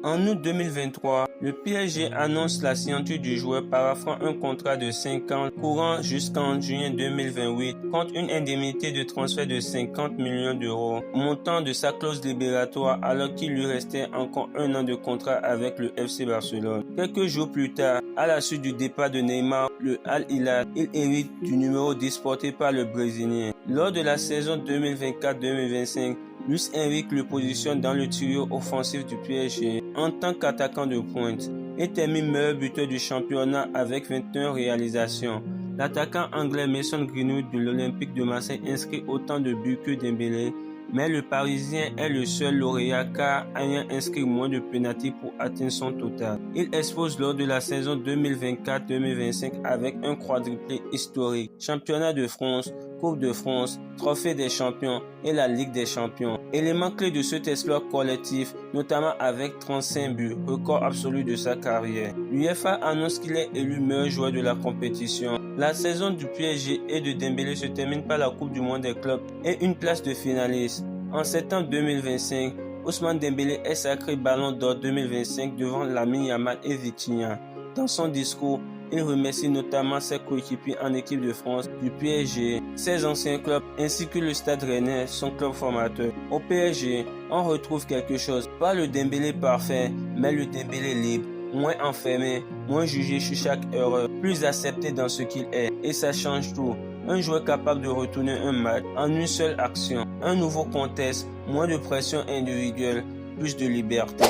En août 2023, le PSG annonce la signature du joueur paraphant un contrat de 5 ans courant jusqu'en juin 2028 contre une indemnité de transfert de 50 millions d'euros, montant de sa clause libératoire alors qu'il lui restait encore 1 an de contrat avec le FC Barcelone. Quelques jours plus tard, à la suite du départ de Neymar, le Al Hilal, il hérite du numéro 10 porté par le Brésilien. Lors de la saison 2024-2025, Luis Enrique le positionne dans le trio offensif du PSG en tant qu'attaquant de pointe et termine meilleur buteur du championnat avec 21 réalisations. L'attaquant anglais Mason Greenwood de l'Olympique de Marseille inscrit autant de buts que Dembélé, mais le Parisien est le seul lauréat car ayant inscrit moins de pénaltys pour atteindre son total. Il expose lors de la saison 2024-2025 avec un quadruplé historique, championnat de France, Coupe de France, Trophée des champions et la Ligue des champions. Élément clé de cet exploit collectif, notamment avec 35 buts, record absolu de sa carrière. L'UEFA annonce qu'il est élu meilleur joueur de la compétition. La saison du PSG et de Dembélé se termine par la Coupe du monde des clubs et une place de finaliste. En septembre 2025, Ousmane Dembélé est sacré Ballon d'Or 2025 devant Lamine Yamal et Vitinha. Dans son discours, il remercie notamment ses coéquipiers en équipe de France, du PSG, ses anciens clubs ainsi que le Stade Rennais, son club formateur. Au PSG, on retrouve quelque chose, pas le Dembélé parfait, mais le Dembélé libre, moins enfermé, moins jugé sur chaque erreur, plus accepté dans ce qu'il est. Et ça change tout. Un joueur capable de retourner un match en une seule action. Un nouveau contexte, moins de pression individuelle, plus de liberté.